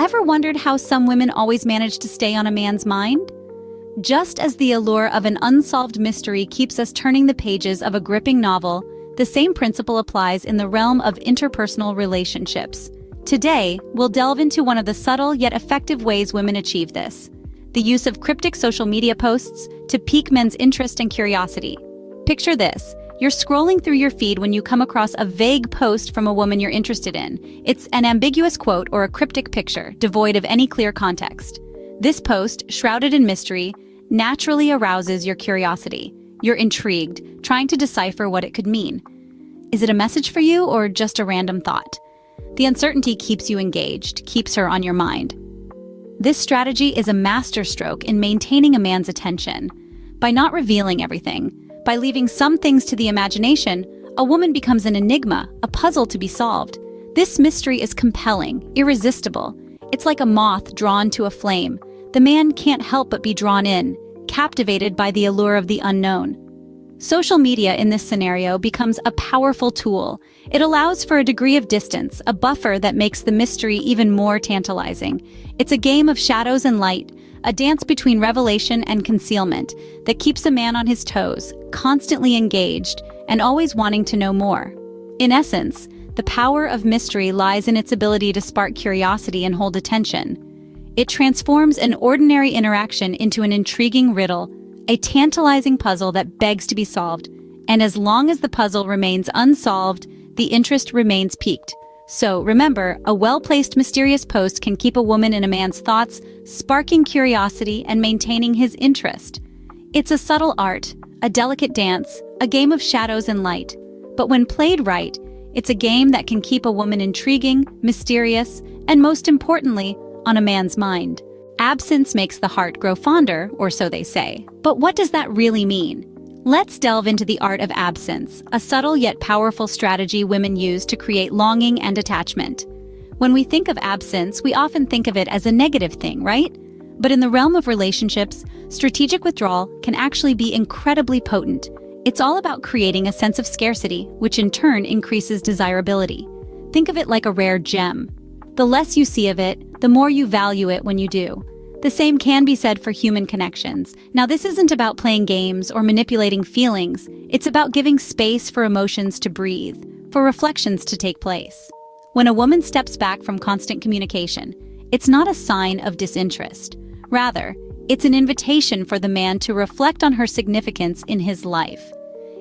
Ever wondered how some women always manage to stay on a man's mind? Just as the allure of an unsolved mystery keeps us turning the pages of a gripping novel, the same principle applies in the realm of interpersonal relationships. Today, we'll delve into one of the subtle yet effective ways women achieve this: the use of cryptic social media posts to pique men's interest and curiosity. Picture this. You're scrolling through your feed when you come across a vague post from a woman you're interested in. It's an ambiguous quote or a cryptic picture, devoid of any clear context. This post, shrouded in mystery, naturally arouses your curiosity. You're intrigued, trying to decipher what it could mean. Is it a message for you or just a random thought? The uncertainty keeps you engaged, keeps her on your mind. This strategy is a masterstroke in maintaining a man's attention. By not revealing everything, by leaving some things to the imagination, a woman becomes an enigma, a puzzle to be solved. This mystery is compelling, irresistible. It's like a moth drawn to a flame. The man can't help but be drawn in, captivated by the allure of the unknown. Social media in this scenario becomes a powerful tool. It allows for a degree of distance, a buffer that makes the mystery even more tantalizing. It's a game of shadows and light, a dance between revelation and concealment that keeps a man on his toes, constantly engaged, and always wanting to know more. In essence, the power of mystery lies in its ability to spark curiosity and hold attention. It transforms an ordinary interaction into an intriguing riddle, a tantalizing puzzle that begs to be solved, and as long as the puzzle remains unsolved, the interest remains piqued. So remember, a well-placed mysterious post can keep a woman in a man's thoughts, sparking curiosity and maintaining his interest. It's a subtle art, a delicate dance, a game of shadows and light. But when played right, it's a game that can keep a woman intriguing, mysterious, and most importantly, on a man's mind. Absence makes the heart grow fonder, or so they say. But what does that really mean? Let's delve into the art of absence, a subtle yet powerful strategy women use to create longing and attachment. When we think of absence, we often think of it as a negative thing, right? But in the realm of relationships, strategic withdrawal can actually be incredibly potent. It's all about creating a sense of scarcity, which in turn increases desirability. Think of it like a rare gem. The less you see of it, the more you value it when you do. The same can be said for human connections. Now, this isn't about playing games or manipulating feelings. It's about giving space for emotions to breathe, for reflections to take place. When a woman steps back from constant communication, it's not a sign of disinterest. Rather, it's an invitation for the man to reflect on her significance in his life.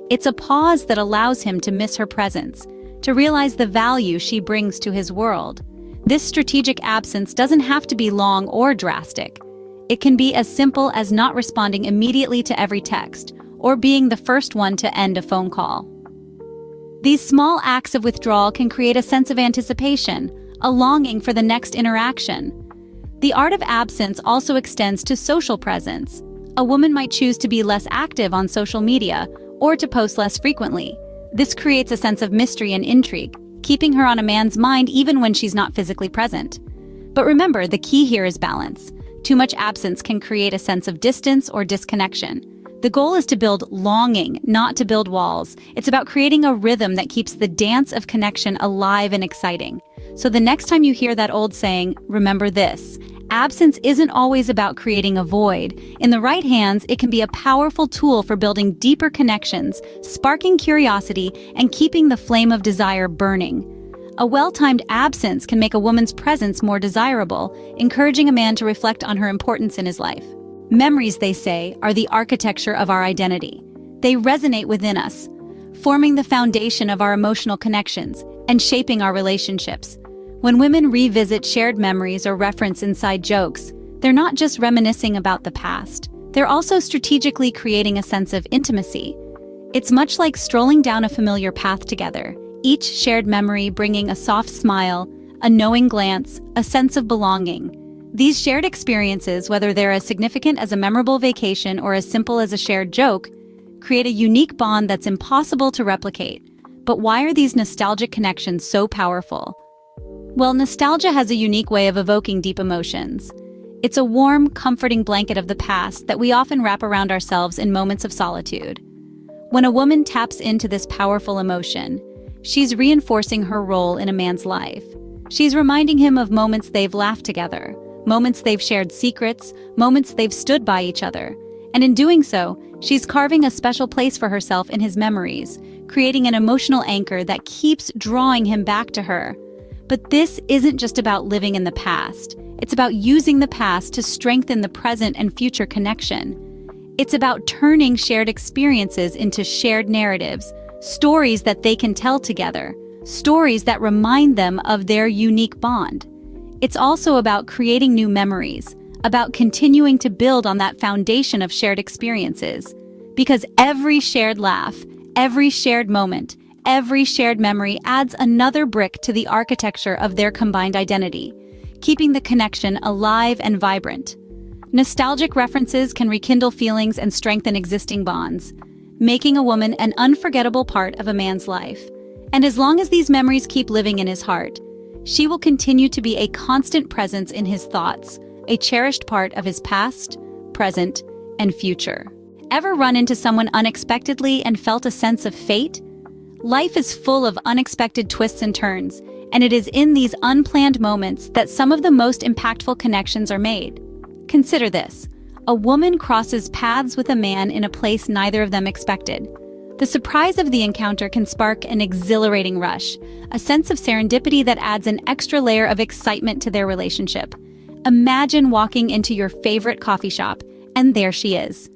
It's a pause that allows him to miss her presence, to realize the value she brings to his world. This strategic absence doesn't have to be long or drastic. It can be as simple as not responding immediately to every text, or being the first one to end a phone call. These small acts of withdrawal can create a sense of anticipation, a longing for the next interaction. The art of absence also extends to social presence. A woman might choose to be less active on social media, or to post less frequently. This creates a sense of mystery and intrigue, keeping her on a man's mind even when she's not physically present. But remember, the key here is balance. Too much absence can create a sense of distance or disconnection. The goal is to build longing, not to build walls. It's about creating a rhythm that keeps the dance of connection alive and exciting. So the next time you hear that old saying, remember this: absence isn't always about creating a void. In the right hands, it can be a powerful tool for building deeper connections, sparking curiosity, and keeping the flame of desire burning. A well-timed absence can make a woman's presence more desirable, encouraging a man to reflect on her importance in his life. Memories, they say, are the architecture of our identity. They resonate within us, forming the foundation of our emotional connections and shaping our relationships. When women revisit shared memories or reference inside jokes, they're not just reminiscing about the past. They're also strategically creating a sense of intimacy. It's much like strolling down a familiar path together, each shared memory bringing a soft smile, a knowing glance, a sense of belonging. These shared experiences, whether they're as significant as a memorable vacation or as simple as a shared joke, create a unique bond that's impossible to replicate. But why are these nostalgic connections so powerful? Well, nostalgia has a unique way of evoking deep emotions. It's a warm, comforting blanket of the past that we often wrap around ourselves in moments of solitude. When a woman taps into this powerful emotion, she's reinforcing her role in a man's life. She's reminding him of moments they've laughed together, moments they've shared secrets, moments they've stood by each other. And in doing so, she's carving a special place for herself in his memories, creating an emotional anchor that keeps drawing him back to her. But this isn't just about living in the past. It's about using the past to strengthen the present and future connection. It's about turning shared experiences into shared narratives, stories that they can tell together, stories that remind them of their unique bond. It's also about creating new memories, about continuing to build on that foundation of shared experiences. Because every shared laugh, every shared moment, every shared memory adds another brick to the architecture of their combined identity, keeping the connection alive and vibrant. Nostalgic references can rekindle feelings and strengthen existing bonds, making a woman an unforgettable part of a man's life. And as long as these memories keep living in his heart, she will continue to be a constant presence in his thoughts, a cherished part of his past, present, and future. Ever run into someone unexpectedly and felt a sense of fate? Life is full of unexpected twists and turns, and it is in these unplanned moments that some of the most impactful connections are made. Consider this. A woman crosses paths with a man in a place neither of them expected. The surprise of the encounter can spark an exhilarating rush, a sense of serendipity that adds an extra layer of excitement to their relationship. Imagine walking into your favorite coffee shop, and there she is.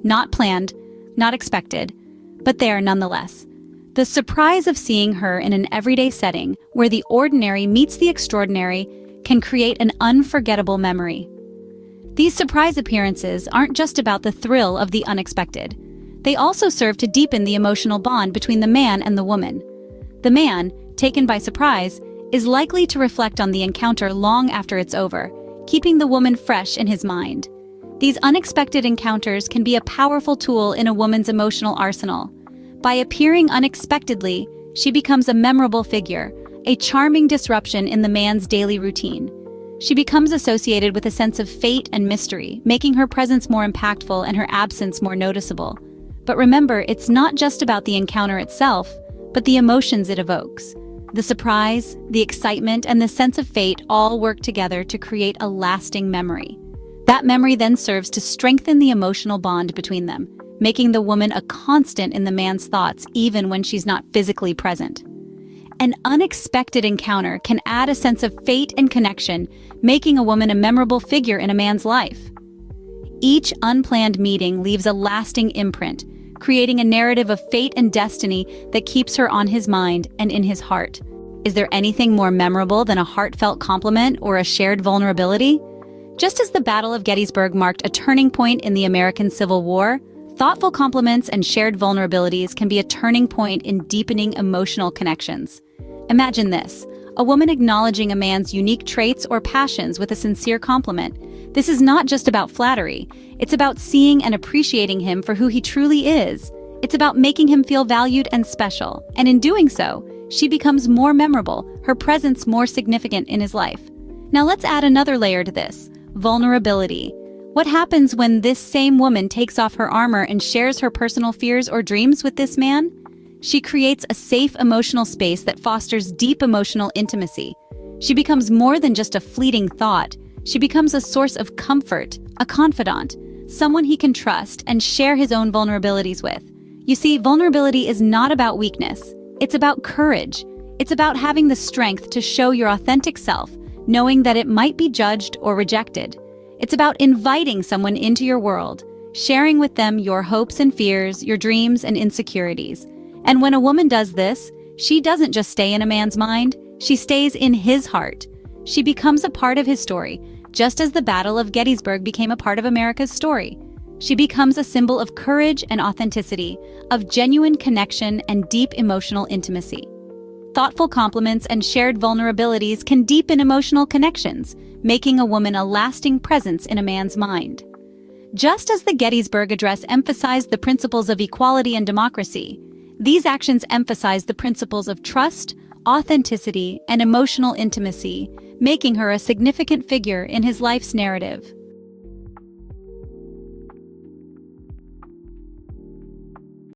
Not planned, not expected, but there nonetheless. The surprise of seeing her in an everyday setting, where the ordinary meets the extraordinary, can create an unforgettable memory. These surprise appearances aren't just about the thrill of the unexpected. They also serve to deepen the emotional bond between the man and the woman. The man, taken by surprise, is likely to reflect on the encounter long after it's over, keeping the woman fresh in his mind. These unexpected encounters can be a powerful tool in a woman's emotional arsenal. By appearing unexpectedly, she becomes a memorable figure, a charming disruption in the man's daily routine. She becomes associated with a sense of fate and mystery, making her presence more impactful and her absence more noticeable. But remember, it's not just about the encounter itself, but the emotions it evokes. The surprise, the excitement, and the sense of fate all work together to create a lasting memory. That memory then serves to strengthen the emotional bond between them, making the woman a constant in the man's thoughts even when she's not physically present. An unexpected encounter can add a sense of fate and connection, making a woman a memorable figure in a man's life. Each unplanned meeting leaves a lasting imprint, creating a narrative of fate and destiny that keeps her on his mind and in his heart. Is there anything more memorable than a heartfelt compliment or a shared vulnerability? Just as the Battle of Gettysburg marked a turning point in the American Civil War, thoughtful compliments and shared vulnerabilities can be a turning point in deepening emotional connections. Imagine this: a woman acknowledging a man's unique traits or passions with a sincere compliment. This is not just about flattery. It's about seeing and appreciating him for who he truly is. It's about making him feel valued and special. And in doing so, she becomes more memorable, her presence more significant in his life. Now let's add another layer to this: vulnerability. What happens when this same woman takes off her armor and shares her personal fears or dreams with this man? She creates a safe emotional space that fosters deep emotional intimacy. She becomes more than just a fleeting thought. She becomes a source of comfort, a confidant, someone he can trust and share his own vulnerabilities with. You see, vulnerability is not about weakness. It's about courage. It's about having the strength to show your authentic self, knowing that it might be judged or rejected. It's about inviting someone into your world, sharing with them your hopes and fears, your dreams and insecurities. And when a woman does this, she doesn't just stay in a man's mind, she stays in his heart. She becomes a part of his story, just as the Battle of Gettysburg became a part of America's story. She becomes a symbol of courage and authenticity, of genuine connection and deep emotional intimacy. Thoughtful compliments and shared vulnerabilities can deepen emotional connections, making a woman a lasting presence in a man's mind. Just as the Gettysburg Address emphasized the principles of equality and democracy, these actions emphasize the principles of trust, authenticity, and emotional intimacy, making her a significant figure in his life's narrative.